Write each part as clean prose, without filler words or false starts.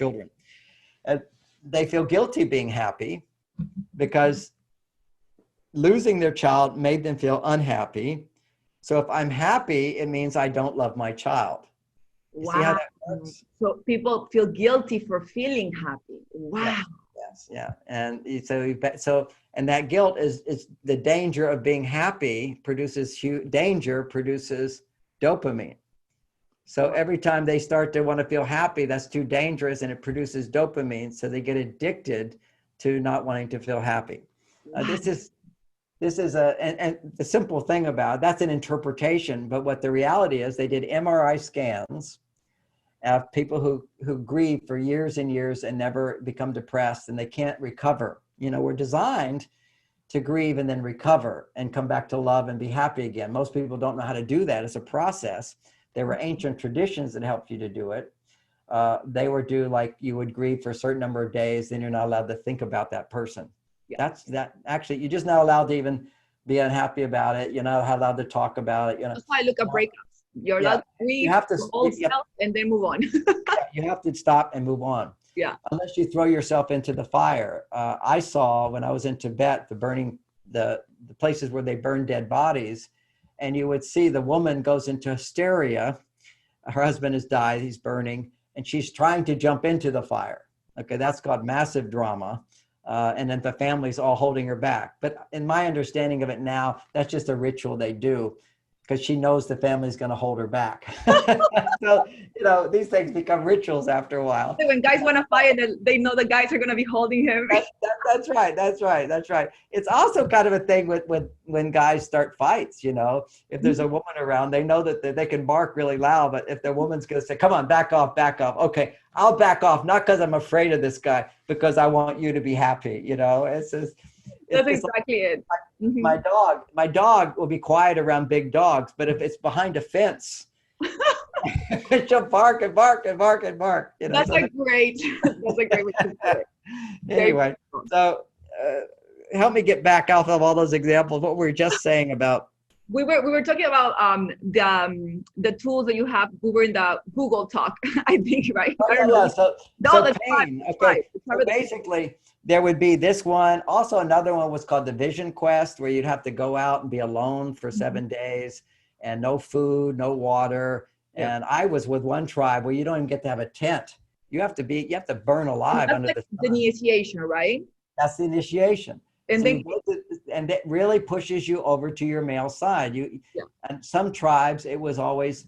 children. And they feel guilty being happy because losing their child made them feel unhappy. So if I'm happy, it means I don't love my child. You see how Wow. that works? So people feel guilty for feeling happy. Wow. Yes, yeah. And and that guilt is the danger of being happy produces danger produces dopamine. So every time they start to want to feel happy, that's too dangerous and it produces dopamine. So they get addicted to not wanting to feel happy. Wow. This is and the simple thing about that's an interpretation, but what the reality is, they did MRI scans of people who grieve for years and years and never become depressed and they can't recover. You know, we're designed to grieve and then recover and come back to love and be happy again. Most people don't know how to do that. It's a process. There were ancient traditions that helped you to do it. They were like you would grieve for a certain number of days, then you're not allowed to think about that person. Yeah. Actually, you're just not allowed to even be unhappy about it. You're not allowed to talk about it. You know, that's why I look at breakups. You're allowed to grieve your old self and then move on. You have to stop and move on. Yeah. Unless you throw yourself into the fire. I saw when I was in Tibet, the places where they burn dead bodies, and you would see the woman goes into hysteria. Her husband has died, he's burning, and she's trying to jump into the fire. Okay, that's called massive drama. And then the family's all holding her back. But in my understanding of it now, that's just a ritual they do because she knows the family's going to hold her back. So, you know, these things become rituals after a while. When guys want to fight, they know the guys are going to be holding him. That's right. It's also kind of a thing with when guys start fights, you know, if there's a woman around, they know that they can bark really loud, but if the woman's going to say, come on, back off. Okay, I'll back off, not because I'm afraid of this guy, because I want you to be happy, you know. That's exactly it. My dog will be quiet around big dogs, but if it's behind a fence, she'll bark and bark and bark and bark. You know, that's a great way to put it. Anyway, so help me get back out of all those examples. What we were just saying about. We were talking about the tools that you have. We were in the Google Talk, I think, right? Yeah. So pain. Okay. So basically, there would be this one. Also, another one was called the Vision Quest, where you'd have to go out and be alone for 7 days and no food, no water. Yeah. And I was with one tribe where you don't even get to have a tent. You have to burn alive that's under like the sun. The initiation, right? That's the initiation. And and that really pushes you over to your male side. And some tribes, it was always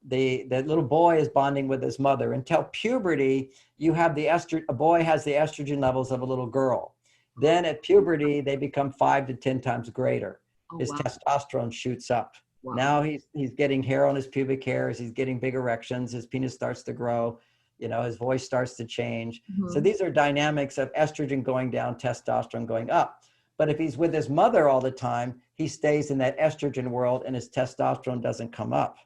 the little boy is bonding with his mother until puberty. You have a boy has the estrogen levels of a little girl. Then at puberty, they become 5 to 10 times greater. His testosterone shoots up. Wow. Now he's getting hair on his pubic hairs. He's getting big erections. His penis starts to grow. You know, his voice starts to change. Mm-hmm. So these are dynamics of estrogen going down, testosterone going up. But if he's with his mother all the time, he stays in that estrogen world and his testosterone doesn't come up.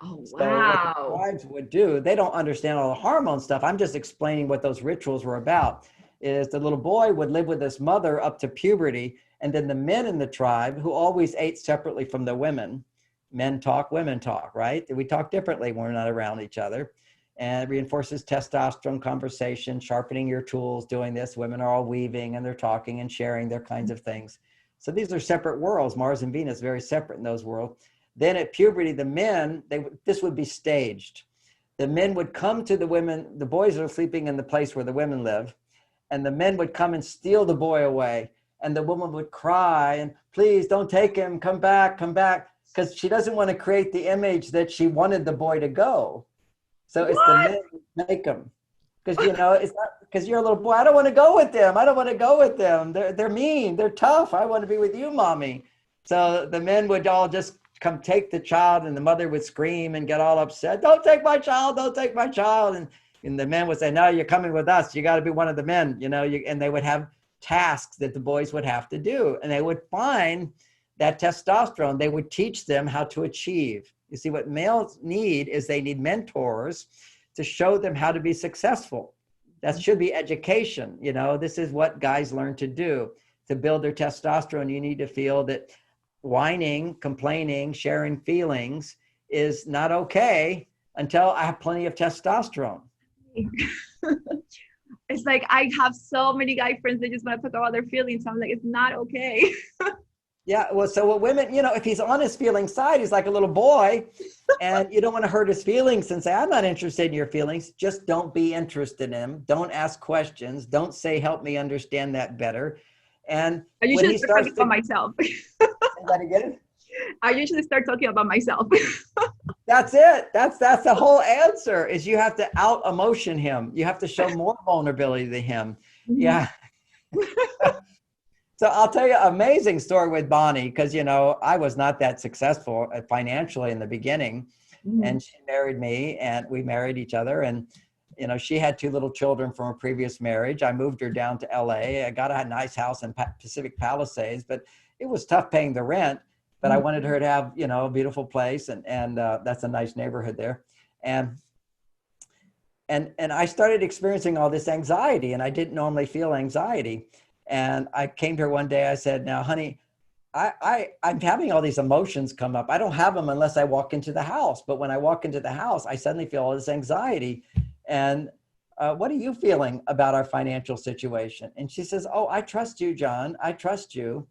Oh, wow. So what the tribes would do, they don't understand all the hormone stuff. I'm just explaining what those rituals were about, is the little boy would live with his mother up to puberty. And then the men in the tribe, who always ate separately from the women, men talk, women talk, right? We talk differently when we're not around each other. And it reinforces testosterone conversation, sharpening your tools, doing this. Women are all weaving and they're talking and sharing their kinds of things. So these are separate worlds. Mars and Venus, very separate in those worlds. Then at puberty, the men, this would be staged. The men would come to the women, the boys are sleeping in the place where the women live, and the men would come and steal the boy away. And the woman would cry and please don't take him, come back, because she doesn't want to create the image that she wanted the boy to go. So it's the men who make them. Because, you know, it's not because you're a little boy. I don't want to go with them. They're mean. They're tough. I want to be with you, mommy. So the men would all just come take the child, and the mother would scream and get all upset. Don't take my child. And the men would say, no, you're coming with us. You got to be one of the men, you know, and they would have tasks that the boys would have to do. And they would find that testosterone. They would teach them how to achieve. You see, what males need is they need mentors to show them how to be successful. That should be education. You know, this is what guys learn to do. To build their testosterone, you need to feel that whining, complaining, sharing feelings is not okay until I have plenty of testosterone. It's like I have so many guy friends that just want to talk about their feelings. I'm like, it's not okay. Yeah, well, so what women, if he's on his feeling side, he's like a little boy, and you don't want to hurt his feelings and say, I'm not interested in your feelings. Just don't be interested in him. Don't ask questions. Don't say, help me understand that better. And I when usually he start talking starts about to, myself. anybody get it? I usually start talking about myself. That's it. That's the whole answer is you have to out emotion him. You have to show more vulnerability to him. Yeah. So I'll tell you an amazing story with Bonnie, because, I was not that successful financially in the beginning. And she married me and we married each other. And, she had 2 little children from a previous marriage. I moved her down to LA. I got a nice house in Pacific Palisades, but it was tough paying the rent. But I wanted her to have, a beautiful place. And that's a nice neighborhood there. And I started experiencing all this anxiety, and I didn't normally feel anxiety. And I came to her one day, I said, now, honey, I'm having all these emotions come up. I don't have them unless I walk into the house. But when I walk into the house, I suddenly feel all this anxiety. And what are you feeling about our financial situation? And she says, oh, I trust you, John. I trust you.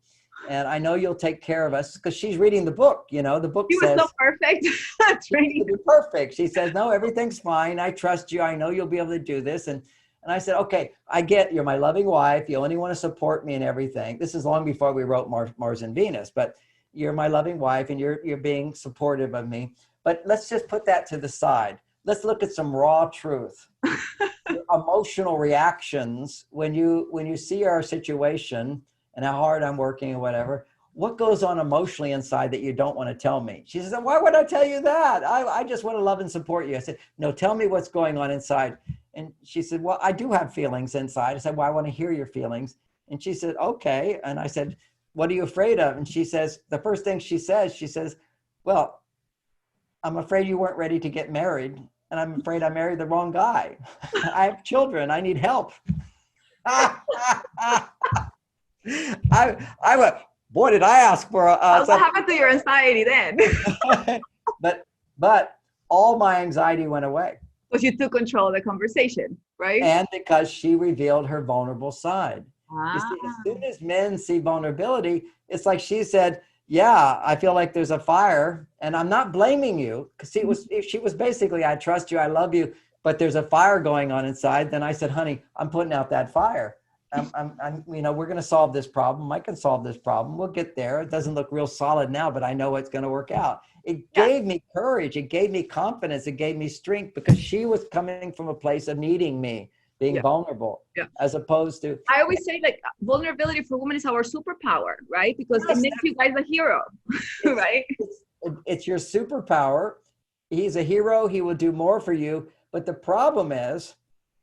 And I know you'll take care of us, because she's reading the book. The book He was says, so perfect. Training. you're perfect. She says, no, everything's fine. I trust you. I know you'll be able to do this. And I said, okay, I get you're my loving wife. You only want to support me in everything. This is long before we wrote Mars and Venus, but you're my loving wife and you're being supportive of me. But let's just put that to the side. Let's look at some raw truth. Emotional reactions when you see our situation and how hard I'm working or whatever. What goes on emotionally inside that you don't want to tell me? She says, why would I tell you that? I just want to love and support you. I said, no, tell me what's going on inside. And she said, well, I do have feelings inside. I said, well, I want to hear your feelings. And she said, okay. And I said, what are you afraid of? And she says, the first thing she says, well, I'm afraid you weren't ready to get married. And I'm afraid I married the wrong guy. I have children. I need help. I went, boy, did I ask for What happened to your anxiety then? but all my anxiety went away. Because you took control of the conversation, right? And because she revealed her vulnerable side. You see, as soon as men see vulnerability, it's like she said, yeah, I feel like there's a fire and I'm not blaming you. Because she was basically, I trust you, I love you, but there's a fire going on inside. Then I said, honey, I'm putting out that fire. We're going to solve this problem. I can solve this problem. We'll get there. It doesn't look real solid now, but I know it's going to work out. It gave me courage. It gave me confidence. It gave me strength because she was coming from a place of needing me, being vulnerable, as opposed to. I always say like vulnerability for women is our superpower, right? Because it makes you guys a hero, right? It's your superpower. He's a hero. He will do more for you. But the problem is,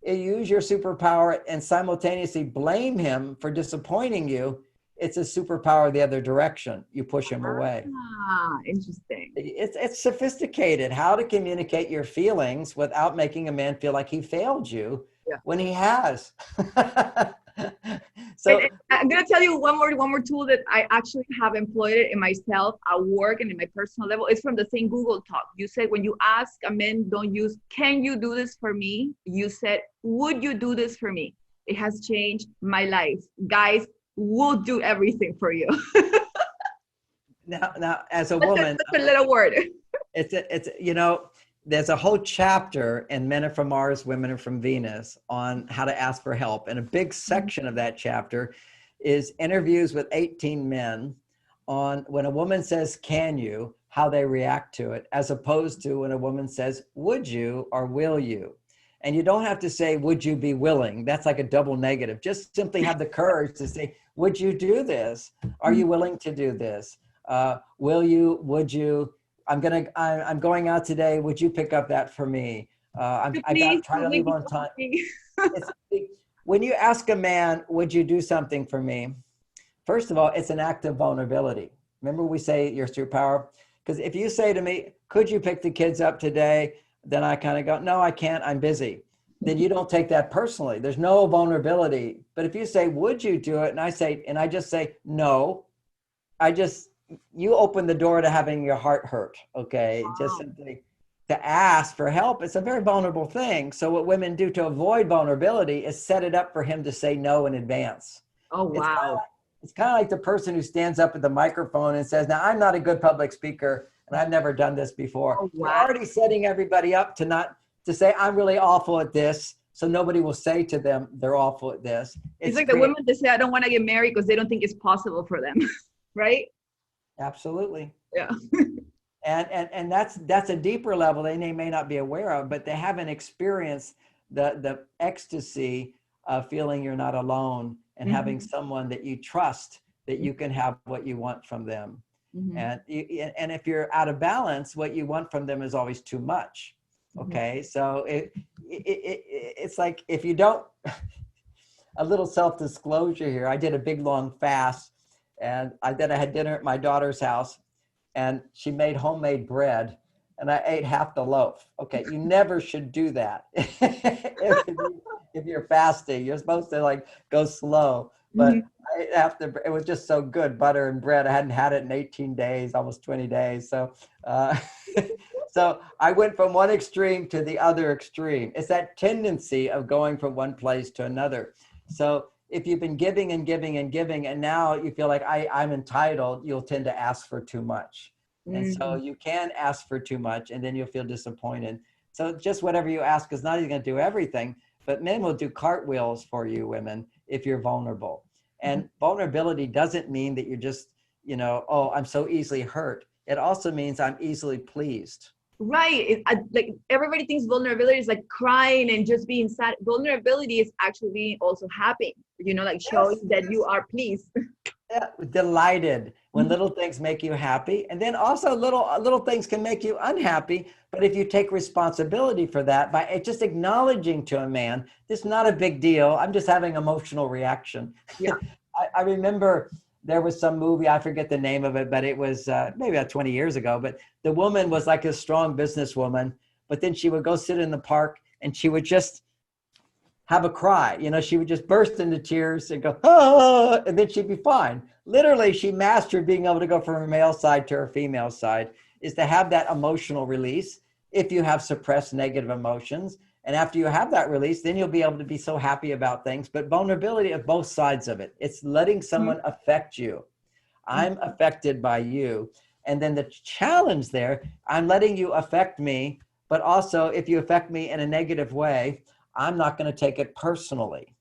you use your superpower and simultaneously blame him for disappointing you. It's a superpower the other direction. You push him away. Interesting. It's sophisticated how to communicate your feelings without making a man feel like he failed you when he has. So and I'm gonna tell you one more tool that I actually have employed it in myself at work and in my personal level. It's from the same Google Talk. You said when you ask a man, don't use "Can you do this for me?" You said, "Would you do this for me?" It has changed my life, guys. We'll do everything for you. Now, as a woman, that's a little word. It's there's a whole chapter in Men Are From Mars, Women Are From Venus on how to ask for help. And a big section of that chapter is interviews with 18 men on when a woman says, can you, how they react to it, as opposed to when a woman says, would you or will you? And you don't have to say, would you be willing? That's like a double negative. Just simply have the courage to say, would you do this? Are you willing to do this? Will you, would you? I'm going out today. Would you pick up that for me? I got to try to leave on time. When you ask a man, would you do something for me? First of all, it's an act of vulnerability. Remember we say your superpower? Because if you say to me, could you pick the kids up today? Then I kind of go, no, I can't. I'm busy. Then you don't take that personally. There's no vulnerability. But if you say, would you do it? And I just say, no, you open the door to having your heart hurt. Okay. Just simply. to ask for help, it's a very vulnerable thing. So what women do to avoid vulnerability is set it up for him to say no in advance. Oh, wow. It's kind of like the person who stands up at the microphone and says, now I'm not a good public speaker and I've never done this before. Oh, You're wow. already setting everybody up to say, I'm really awful at this. So nobody will say to them, they're awful at this. It's like the women that say, I don't want to get married because they don't think it's possible for them. Right? Absolutely. Yeah. And that's a deeper level they may not be aware of, but they haven't experienced the ecstasy of feeling you're not alone and having someone that you trust, that you can have what you want from them. And if you're out of balance, what you want from them is always too much. Okay, so it's like, if you don't, a little self-disclosure here, I did a big long fast, and I had dinner at my daughter's house, and she made homemade bread, and I ate half the loaf. Okay, you never should do that. If you're fasting, you're supposed to like go slow. But it was just so good, butter and bread. I hadn't had it in 18 days, almost 20 days. So, so I went from one extreme to the other extreme. It's that tendency of going from one place to another. So if you've been giving and giving and giving, and now you feel like I'm entitled, you'll tend to ask for too much. And so you can ask for too much, and then you'll feel disappointed. So just whatever you ask is not even going to do everything, but men will do cartwheels for you, women, if you're vulnerable. And vulnerability doesn't mean that you're just, oh, I'm so easily hurt. It also means I'm easily pleased. Right. Like everybody thinks vulnerability is like crying and just being sad. Vulnerability is actually being also happy, like showing that you are pleased. Yeah, delighted when little things make you happy. And then also little things can make you unhappy. But if you take responsibility for that by just acknowledging to a man, this is not a big deal. I'm just having emotional reaction. Yeah. I remember there was some movie, I forget the name of it, but it was maybe about 20 years ago. But the woman was like a strong businesswoman, but then she would go sit in the park and she would just have a cry. She would just burst into tears and go, oh, and then she'd be fine. Literally, she mastered being able to go from her male side to her female side, is to have that emotional release if you have suppressed negative emotions. And after you have that release, then you'll be able to be so happy about things. But vulnerability of both sides of it. It's letting someone affect you. I'm affected by you. And then the challenge there, I'm letting you affect me, but also if you affect me in a negative way, I'm not going to take it personally.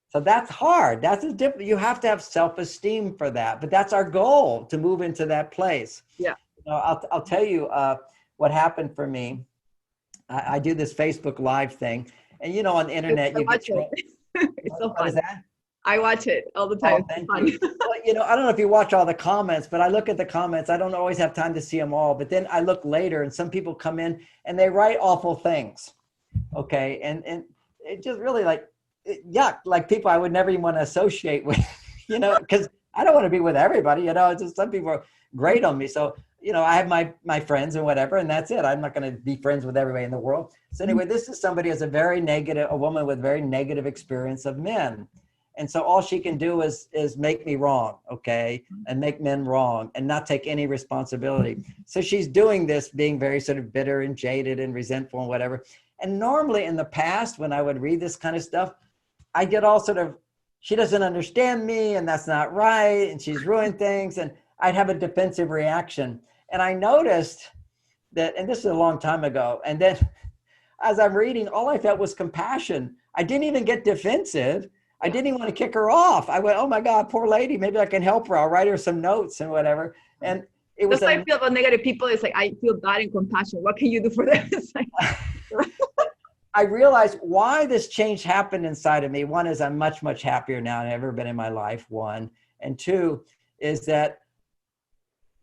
So that's hard. That's a different, you have to have self-esteem for that, but that's our goal, to move into that place. Yeah. I'll tell you what happened for me. I do this Facebook Live thing, and on the internet, you get it's so fun. What is that? I watch it all the time. Oh, thank you. Well, I don't know if you watch all the comments, but I look at the comments. I don't always have time to see them all, but then I look later, and some people come in and they write awful things. Okay, and it just really yuck, like people I would never even want to associate with, because I don't want to be with everybody. It's just some people are great on me. So I have my friends and whatever, and that's it. I'm not going to be friends with everybody in the world. So anyway, this is somebody who has a woman with very negative experience of men. And so all she can do is make me wrong, okay, and make men wrong and not take any responsibility. So she's doing this being very sort of bitter and jaded and resentful and whatever. And normally in the past, when I would read this kind of stuff, I get all sort of, she doesn't understand me and that's not right and she's ruined things, and I'd have a defensive reaction. And I noticed that, and this is a long time ago, and then as I'm reading, all I felt was compassion. I didn't even get defensive. I didn't even want to kick her off. I went, oh my God, poor lady, maybe I can help her. I'll write her some notes and whatever. And it was- That's how I feel about negative people. It's like, I feel bad and compassion. What can you do for them? It's like, I realized why this change happened inside of me. One is I'm much, much happier now than I've ever been in my life, one. And two is that,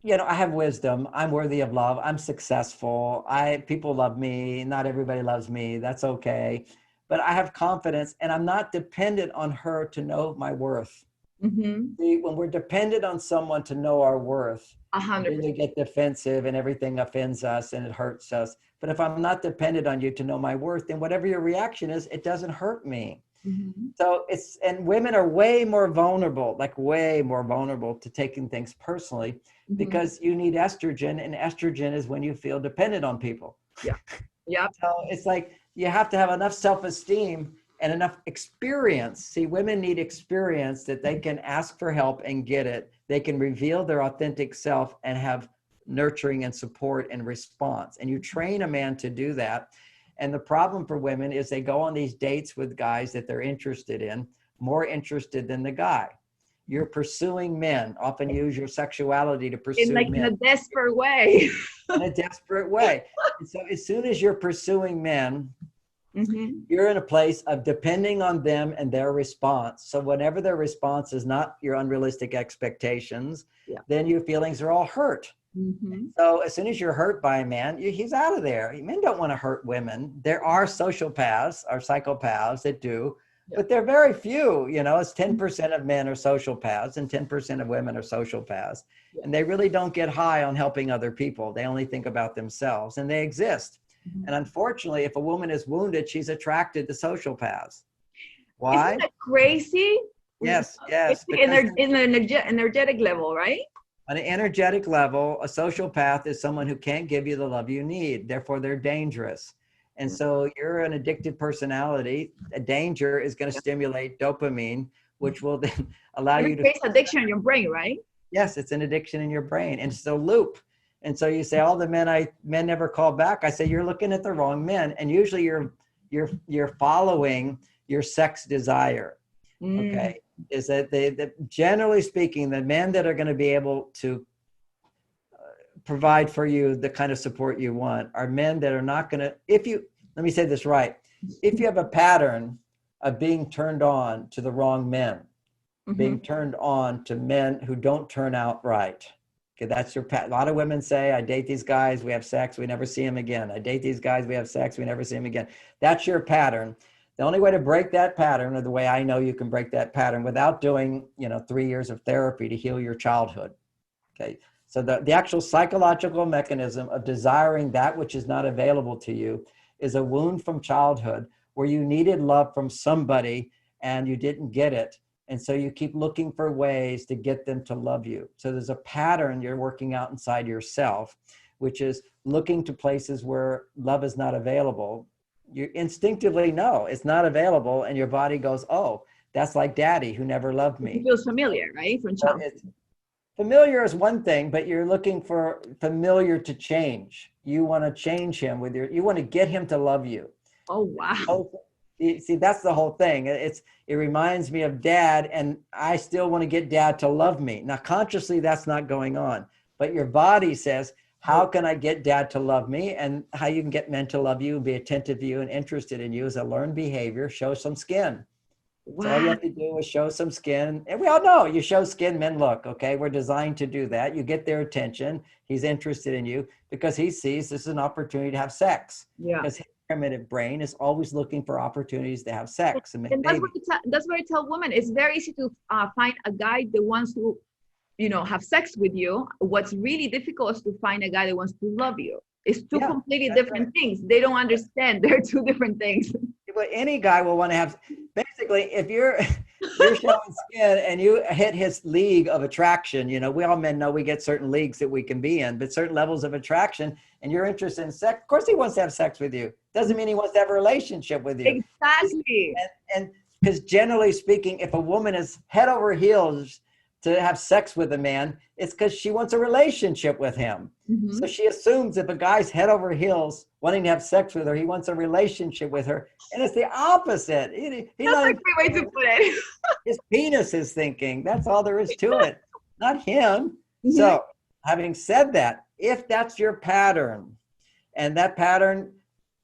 I have wisdom. I'm worthy of love. I'm successful. People love me. Not everybody loves me. That's okay. But I have confidence, and I'm not dependent on her to know my worth. See, when we're dependent on someone to know our worth, 100%. then we get defensive and everything offends us and it hurts us. But if I'm not dependent on you to know my worth, then whatever your reaction is, it doesn't hurt me. Mhm. So and women are way more vulnerable, like way more vulnerable to taking things personally Mhm. because you need estrogen, and estrogen is when you feel dependent on people. Yeah. Yep. So it's like you have to have enough self-esteem and enough experience. See, women need experience that they can ask for help and get it. They can reveal their authentic self and have nurturing and support and response. And you train a man to do that. And the problem for women is they go on these dates with guys that they're interested in, more interested than the guy. You're pursuing men, often use your sexuality to In pursue like in men a desperate way. in a desperate way. And so as soon as you're pursuing men, Mhm. you're in a place of depending on them and their response. So whenever their response is not your unrealistic expectations, Yeah. then your feelings are all hurt. Mhm. So as soon as you're hurt by a man, he's out of there. Men don't want to hurt women. There are sociopaths or psychopaths that do, Yeah. but they're very few. It's 10% of men are sociopaths and 10% of women are sociopaths. Yeah. And they really don't get high on helping other people. They only think about themselves, and they exist. Mhm. And unfortunately, if a woman is wounded, she's attracted to sociopaths. Isn't Why? that crazy? Yes, It's yes, in because in an energetic level, right? on an energetic level, a sociopath is someone who can't give you the love you need. Therefore, they're dangerous. And so you're an addictive personality. A danger is going to stimulate dopamine, which will then allow It you to, creates addiction in your brain, right? yes, it's an addiction in your brain. And it's a loop. And so you say, all the men never call back. I say, you're looking at the wrong men. And usually you're following your sex desire. Mm. Okay. Is that generally speaking, the men that are going to be able to provide for you the kind of support you want are men that are not going to, let me say this right. If you have a pattern of being turned on to the wrong men, being Mhm. turned on to men who don't turn out right. Okay, that's your pattern. A lot of women say, I date these guys, we have sex, we never see them again. I date these guys, we have sex, we never see them again. That's your pattern. The only way to break that pattern, or the way I know you can break that pattern without doing, 3 years of therapy to heal your childhood. Okay. So the actual psychological mechanism of desiring that which is not available to you is a wound from childhood where you needed love from somebody and you didn't get it. And so you keep looking for ways to get them to love you. So there's a pattern you're working out inside yourself, which is looking to places where love is not available. You instinctively know it's not available, and your body goes, oh, that's like daddy who never loved It me. feels familiar, right? From So childhood. it's familiar is one thing, but you're looking for familiar to change. You want to change him you want to get him to love you. Oh wow. Oh, see, that's the whole thing. It reminds me of dad, and I still want to get dad to love me. Now, consciously, that's not going on, but your body says, how can I get dad to love me? And how you can get men to love you and be attentive to you and interested in you is a learned behavior. Show some skin. So all you Wow. have to do is show some skin. And we all know you show skin, men look, okay? We're designed to do that. You get their attention. He's interested in you because he sees this is an opportunity to have sex. Yeah. Because his primitive brain is always looking for opportunities to have sex and make And babies. that's what I tell women. It's very easy to find a guy that wants to, have sex with you. What's really difficult is to find a guy that wants to love you. It's two Yeah, completely that's different right. things. They don't understand. They're two different things. But any guy will want to have, basically, if you're showing skin and you hit his league of attraction, we all men know we get certain leagues that we can be in, but certain levels of attraction, and you're interested in sex, of course he wants to have sex with you. Doesn't mean he wants to have a relationship with you. Exactly. And because generally speaking, if a woman is head over heels to have sex with a man, it's because she wants a relationship with him. Mm-hmm. So she assumes if a guy's head over heels wanting to have sex with her, he wants a relationship with her. And it's the opposite. That's a great way to put it. His penis is thinking. That's all there is to it, not him. Mm-hmm. So having said that, if that's your pattern, and that pattern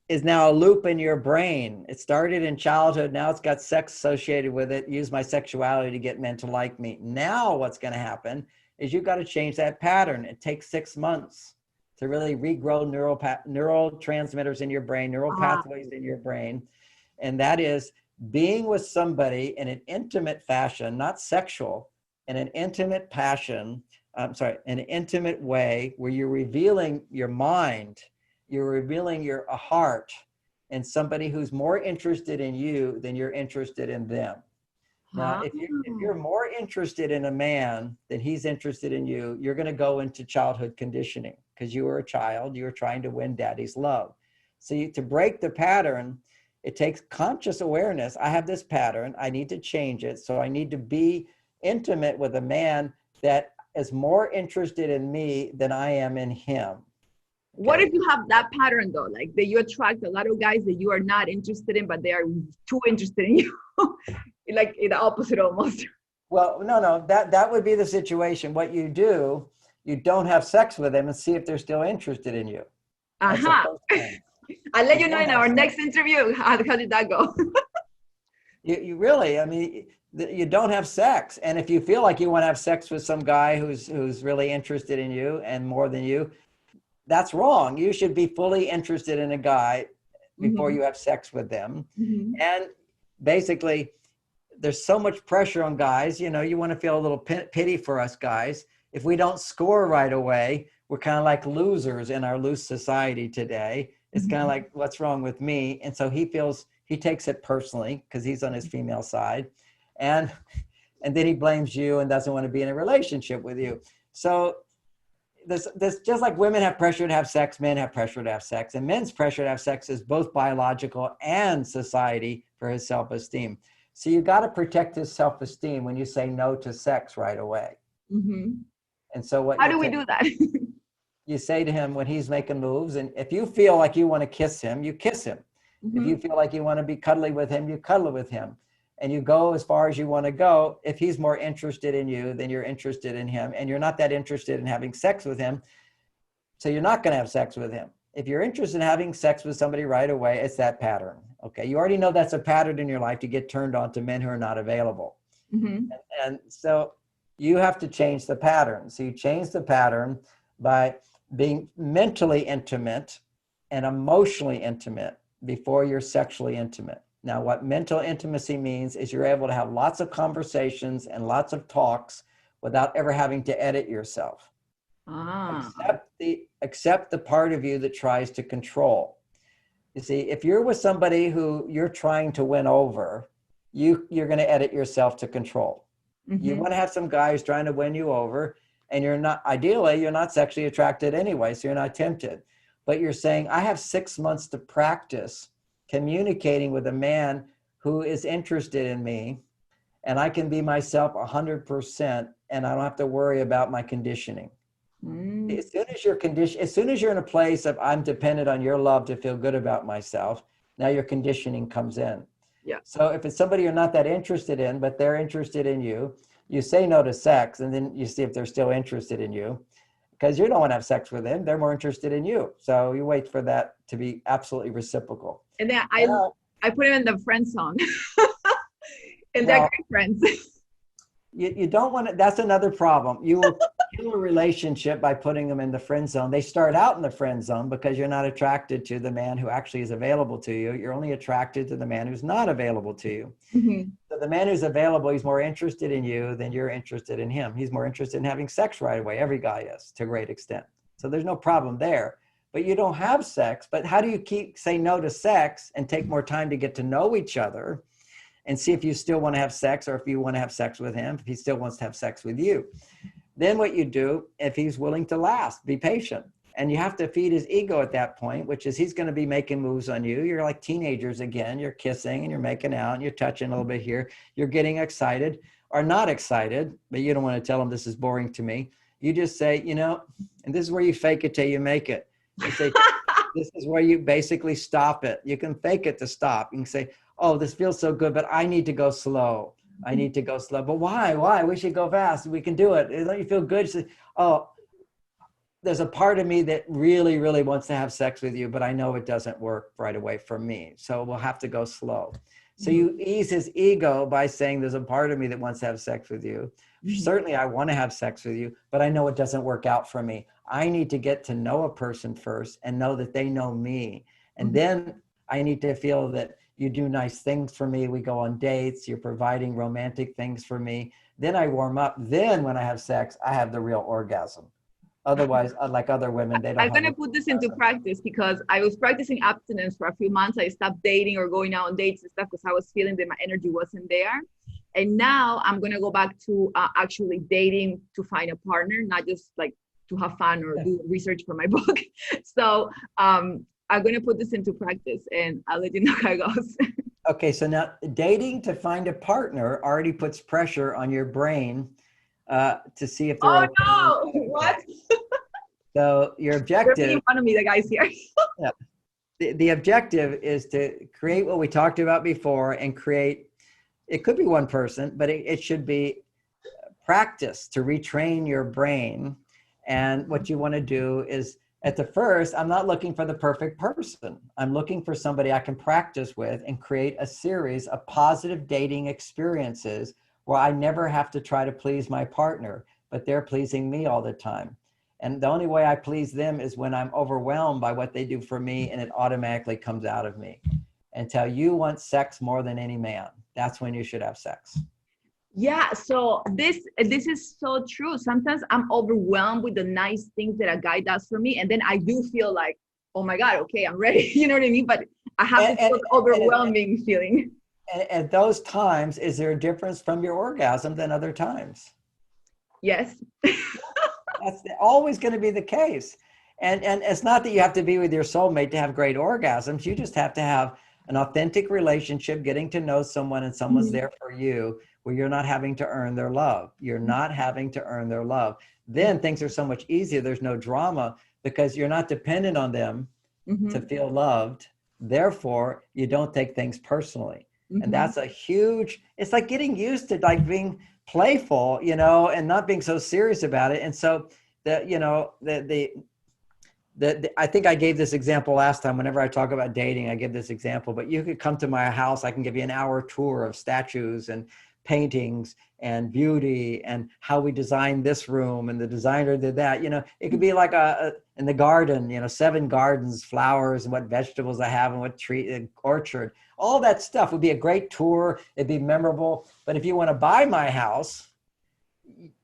is now a loop in your brain. It started in childhood. Now it's got sex associated with it. Use my sexuality to get men to like me. Now what's going to happen is you've got to change that pattern. It takes 6 months to really regrow neurotransmitters in your brain, neural pathways in your brain. And that is being with somebody in an intimate fashion, not sexual, in an intimate passion, an intimate way where you're revealing your mind, you're revealing your heart, and somebody who's more interested in you than you're interested in them. Now, Ah. if you're more interested in a man than he's interested in you, you're going to go into childhood conditioning because you were a child. You were trying to win daddy's love. So to break the pattern, it takes conscious awareness. I have this pattern. I need to change it. So I need to be intimate with a man that is more interested in me than I am in him. What Okay? if you have that pattern though, like that you attract a lot of guys that you are not interested in, but they are too interested in you, like in the opposite almost. Well, no, that would be the situation. What you do, you don't have sex with them and see if they're still interested in you. That's the Uh-huh. first thing. I'll let You you know don't in have our sex. next interview. How did that go? You really, I mean, you don't have sex. And if you feel like you want to have sex with some guy who's really interested in you and more than you, that's wrong. You should be fully interested in a guy before Mm-hmm. you have sex with them. Mm-hmm. And basically, there's so much pressure on guys. You know, you want to feel a little pity for us guys. If we don't score right away, we're kind of like losers in our loose society today. It's kind of like, what's wrong with me? And so he takes it personally because he's on his female side. And then he blames you and doesn't want to be in a relationship with you. So this just like women have pressure to have sex, men have pressure to have sex, and men's pressure to have sex is both biological and society for his self-esteem. So you got to protect his self-esteem when you say no to sex right away. Mm-hmm. And so what How do we do that? you say to him when he's making moves, and if you feel like you want to kiss him, you kiss him. If Mm-hmm. you feel like you want to be cuddly with him, you cuddle with him. And you go as far as you want to go. If he's more interested in you than you're interested in him, and you're not that interested in having sex with him, so you're not going to have sex with him. If you're interested in having sex with somebody right away, it's that pattern. Okay. You already know that's a pattern in your life to get turned on to men who are not available. Mm-hmm. And so you have to change the pattern. So you change the pattern by being mentally intimate and emotionally intimate before you're sexually intimate. Now, what mental intimacy means is you're able to have lots of conversations and lots of talks without ever having to edit yourself. Ah. Accept the part of you that tries to control. You see, if you're with somebody who you're trying to win over, you're going to edit yourself to control. Mm-hmm. You want to have some guy who's trying to win you over, and ideally, you're not sexually attracted anyway, so you're not tempted. But you're saying, I have 6 months to practice communicating with a man who is interested in me, and I can be myself 100%, and I don't have to worry about my conditioning. Mm. As soon as you're in a place of I'm dependent on your love to feel good about myself, now your conditioning comes in. Yeah. So if it's somebody you're not that interested in, but they're interested in you, you say no to sex, and then you see if they're still interested in you, because you don't want to have sex with them. They're more interested in you. So you wait for that to be absolutely reciprocal. And then I put him in the friend zone. And they're great friends. You don't want to, that's another problem. You will kill a relationship by putting them in the friend zone. They start out in the friend zone because you're not attracted to the man who actually is available to you. You're only attracted to the man who's not available to you. Mm-hmm. So the man who's available, he's more interested in you than you're interested in him. He's more interested in having sex right away. Every guy is, to a great extent. So there's no problem there. But you don't have sex. But how do you say no to sex and take more time to get to know each other and see if you still want to have sex, or if you want to have sex with him, if he still wants to have sex with you? Then what you do, if he's willing to last, be patient. And you have to feed his ego at that point, which is he's going to be making moves on you. You're like teenagers again. You're kissing and you're making out and you're touching a little bit here. You're getting excited or not excited, but you don't want to tell him this is boring to me. You just say, and this is where you fake it till you make it. You say, this is where you basically stop it. You can fake it to stop. You can say, oh, this feels so good, but I need to go slow. I need to go slow. But why? We should go fast. We can do it. Don't you feel good? You say, oh, there's a part of me that really, really wants to have sex with you, but I know it doesn't work right away for me. So we'll have to go slow. So you ease his ego by saying there's a part of me that wants to have sex with you. Mm-hmm. Certainly I want to have sex with you, but I know it doesn't work out for me. I need to get to know a person first and know that they know me. And then I need to feel that you do nice things for me. We go on dates. You're providing romantic things for me. Then I warm up. Then when I have sex, I have the real orgasm. Otherwise, like other women, they don't I'm have gonna a put this into practice because I was practicing abstinence for a few months. I stopped dating or going out on dates and stuff because I was feeling that my energy wasn't there. And now I'm gonna go back to actually dating to find a partner, not just like to have fun or do research for my book. So I'm gonna put this into practice, and I'll let you know how it goes. Okay, so now dating to find a partner already puts pressure on your brain to see if they're Oh okay. no! What? So your They're making objective, fun of me, the guys here. yeah, the objective is to create what we talked about before and create, it could be one person, but it should be practice to retrain your brain. And what you want to do is at the first, I'm not looking for the perfect person. I'm looking for somebody I can practice with and create a series of positive dating experiences where I never have to try to please my partner, but they're pleasing me all the time. And the only way I please them is when I'm overwhelmed by what they do for me and it automatically comes out of me. Until you want sex more than any man, that's when you should have sex. Yeah, so this is so true. Sometimes I'm overwhelmed with the nice things that a guy does for me, and then I do feel like, oh my God, okay, I'm ready. You know what I mean? But I have this overwhelming feeling. At those times, is there a difference from your orgasm than other times? Yes. That's always going to be the case. And it's not that you have to be with your soulmate to have great orgasms. You just have to have an authentic relationship, getting to know someone, and someone's there for you, where you're not having to earn their love. You're not having to earn their love. Then things are so much easier. There's no drama because you're not dependent on them to feel loved. Therefore, you don't take things personally. And that's a huge, it's like getting used to like being playful, you know, and not being so serious about it. And so you know, I think I gave this example last time. Whenever I talk about dating, I give this example, but you could come to my house. I can give you an hour tour of statues and paintings and beauty and how we designed this room and the designer did that. You know, it could be like in the garden, you know, 7 gardens, flowers, and what vegetables I have and what tree, orchard, all that stuff would be a great tour. It'd be memorable. But if you want to buy my house,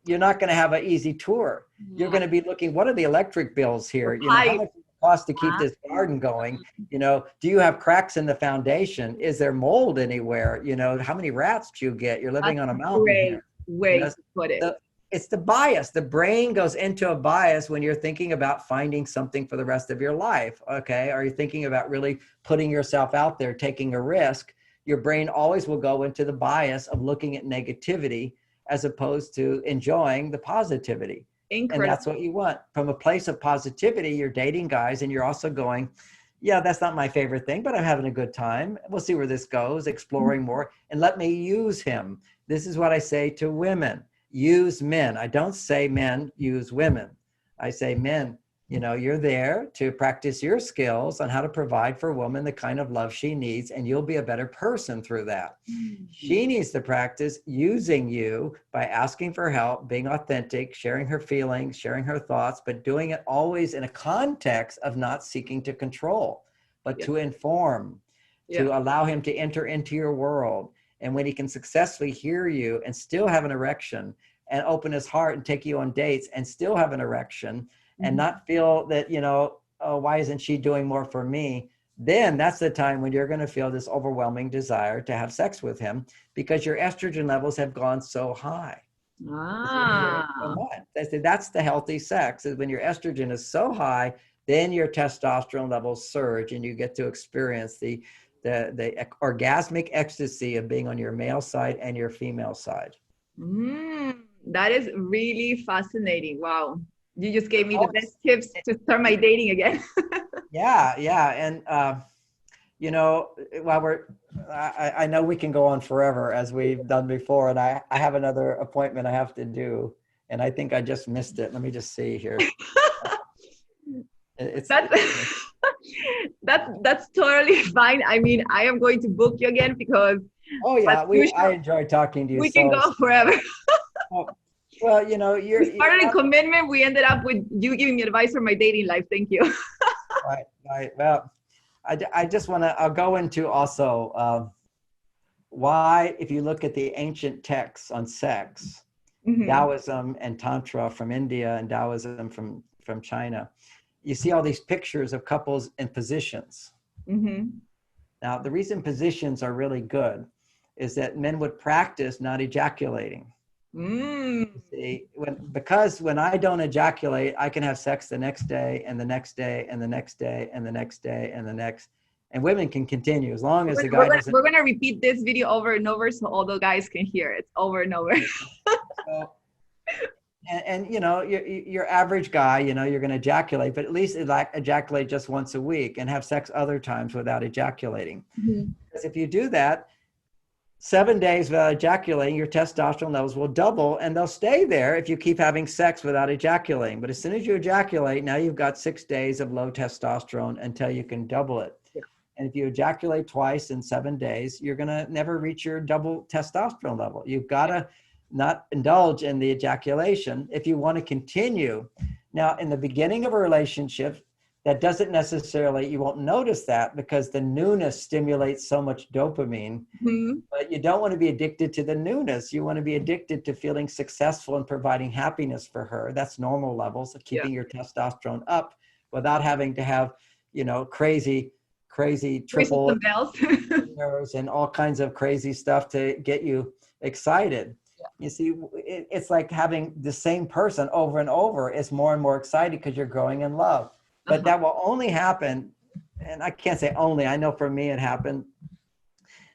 you're not going to have an easy tour. You're going to be looking, what are the electric bills here? You know, how much does it cost to keep this garden going? You know, do you have cracks in the foundation? Is there mold anywhere? You know, how many rats do you get? You're living on a mountain here. Way to put it. It's the bias. The brain goes into a bias when you're thinking about finding something for the rest of your life. Okay. Are you thinking about really putting yourself out there, taking a risk? Your brain always will go into the bias of looking at negativity as opposed to enjoying the positivity. Incredible. And that's what you want. From a place of positivity, you're dating guys and you're also going, yeah, that's not my favorite thing, but I'm having a good time. We'll see where this goes, exploring more, and let me use him. This is what I say to women. Use men. I don't say men use women. I say men, you know, you're there to practice your skills on how to provide for a woman the kind of love she needs, and you'll be a better person through that. She needs to practice using you by asking for help, being authentic, sharing her feelings, sharing her thoughts, but doing it always in a context of not seeking to control, but to inform, to allow him to enter into your world. And when he can successfully hear you and still have an erection and open his heart and take you on dates and still have an erection, and not feel that, you know, oh, why isn't she doing more for me? Then that's the time when you're going to feel this overwhelming desire to have sex with him because your estrogen levels have gone so high. That's the healthy sex, is when your estrogen is so high, then your testosterone levels surge and you get to experience the orgasmic ecstasy of being on your male side and your female side. That is really fascinating. Wow. You just gave me the best tips to start my dating again. Yeah. And, you know, while I know we can go on forever as we've done before, and I have another appointment I have to do, and I think I just missed it. Let me just see here. That's totally fine. I mean, I am going to book you again because I enjoy talking to you. We can go forever. Well, you know, we started a commitment. We ended up with you giving me advice for my dating life. Thank you. Right. Well, I just want to, I'll go into also why, if you look at the ancient texts on sex, Taoism and Tantra from India and Taoism from from China. You see all these pictures of couples in positions. Mm-hmm. Now, the reason positions are really good is that men would practice not ejaculating. See, because when I don't ejaculate, I can have sex the next day and the next day and the next day and the next day and the next, and women can continue as long as the guy doesn't. We're gonna repeat this video over and over so all the guys can hear it over and over. So, and you know, your average guy, you know, you're going to ejaculate, but at least ejaculate just once a week and have sex other times without ejaculating. Mm-hmm. Because if you do that, 7 days without ejaculating, your testosterone levels will double, and they'll stay there if you keep having sex without ejaculating. But as soon as you ejaculate, now you've got 6 days of low testosterone until you can double it. Yeah. And if you ejaculate twice in 7 days, you're going to never reach your double testosterone level. You've got to not indulge in the ejaculation if you want to continue. Now, in the beginning of a relationship, that doesn't necessarily, you won't notice that because the newness stimulates so much dopamine, Mm-hmm. but you don't want to be addicted to the newness. You want to be addicted to feeling successful and providing happiness for her. That's normal levels of keeping your testosterone up without having to have, you know, crazy triple nerves and all kinds of crazy stuff to get you excited. You see, it's like having the same person over and over is more and more excited because you're growing in love. But that will only happen, and I can't say only, I know for me it happened,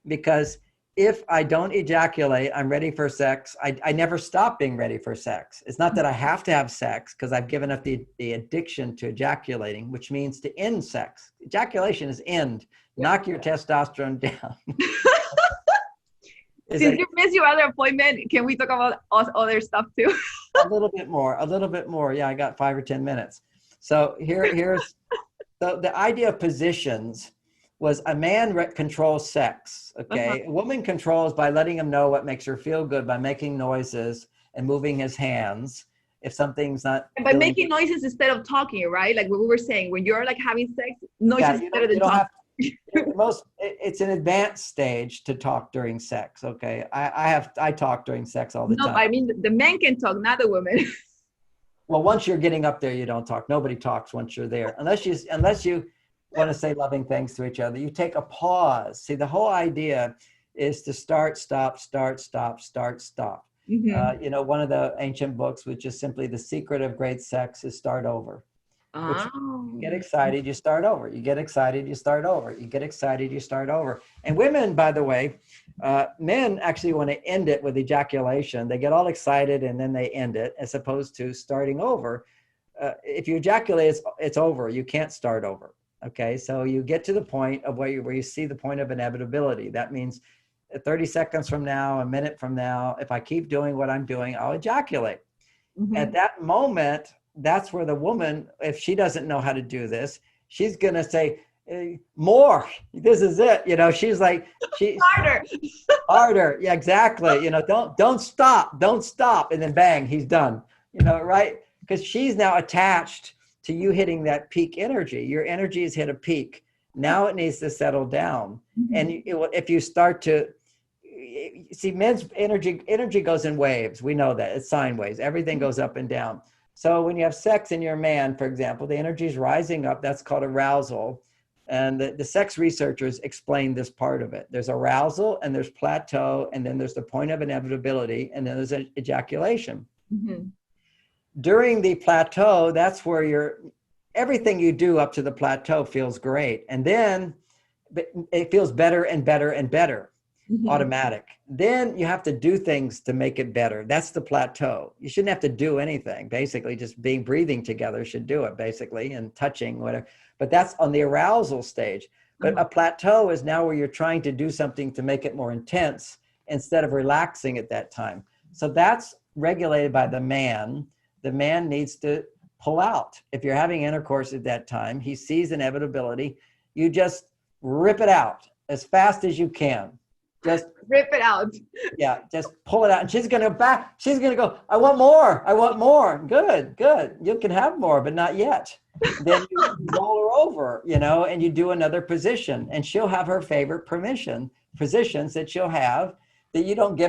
because if I don't ejaculate, I'm ready for sex. I never stop being ready for sex. It's not that I have to have sex because I've given up the addiction to ejaculating, which means to end sex. Ejaculation is end. Knock your testosterone down. Since you missed your other appointment, can we talk about other stuff too? a little bit more. Yeah, I got 5 or 10 minutes. So here's the idea of positions was a man controls sex. Okay. A woman controls by letting him know what makes her feel good, by making noises and moving his hands. If something's not. And by making noises instead of talking, right? Like what we were saying, when you're like having sex, noises better than talking. It's an advanced stage to talk during sex. Okay. I talk during sex all the time. No, I mean, the men can talk, not the women. Well, once you're getting up there, you don't talk. Nobody talks once you're there, unless you want to say loving things to each other. You take a pause. See, the whole idea is to start, stop, start, stop, start, stop. Mm-hmm. You know, one of the ancient books, which is simply The Secret of Great Sex, is start over. You get excited, you start over. You get excited, you start over. You get excited, you start over. And women, by the way, men actually want to end it with ejaculation. They get all excited and then they end it, as opposed to starting over. If you ejaculate, it's over. You can't start over. Okay, so you get to the point of where you see the point of inevitability. That means 30 seconds from now, a minute from now, if I keep doing what I'm doing, I'll ejaculate. Mm-hmm. At that moment, that's where the woman, if she doesn't know how to do this, she's going to say, more, this is it. You know, she's like, harder. Yeah, exactly. You know, don't stop. And then bang, he's done, you know, right? Because she's now attached to you hitting that peak energy. Your energy has hit a peak. Now it needs to settle down. Mm-hmm. And if you start to see, men's energy goes in waves. We know that it's sine waves. Everything goes up and down. So when you have sex and you're a man, for example, the energy is rising up. That's called arousal. And the sex researchers explain this part of it. There's arousal and there's plateau, and then there's the point of inevitability, and then there's ejaculation. Mm-hmm. During the plateau, that's where everything you do up to the plateau feels great. And then it feels better and better and better. Mm-hmm. Automatic. Then you have to do things to make it better. That's the plateau. You shouldn't have to do anything. Basically, just breathing together should do it, basically, and touching, whatever. But that's on the arousal stage. But a plateau is now where you're trying to do something to make it more intense instead of relaxing at that time. So that's regulated by the man. The man needs to pull out. If you're having intercourse at that time, he sees inevitability. You just rip it out as fast as you can. Just rip it out. Yeah, just pull it out. And she's going to back. She's going to go, I want more. Good. You can have more, but not yet. Then you roll her over, you know, and you do another position. And she'll have her favorite positions that she'll have that you don't give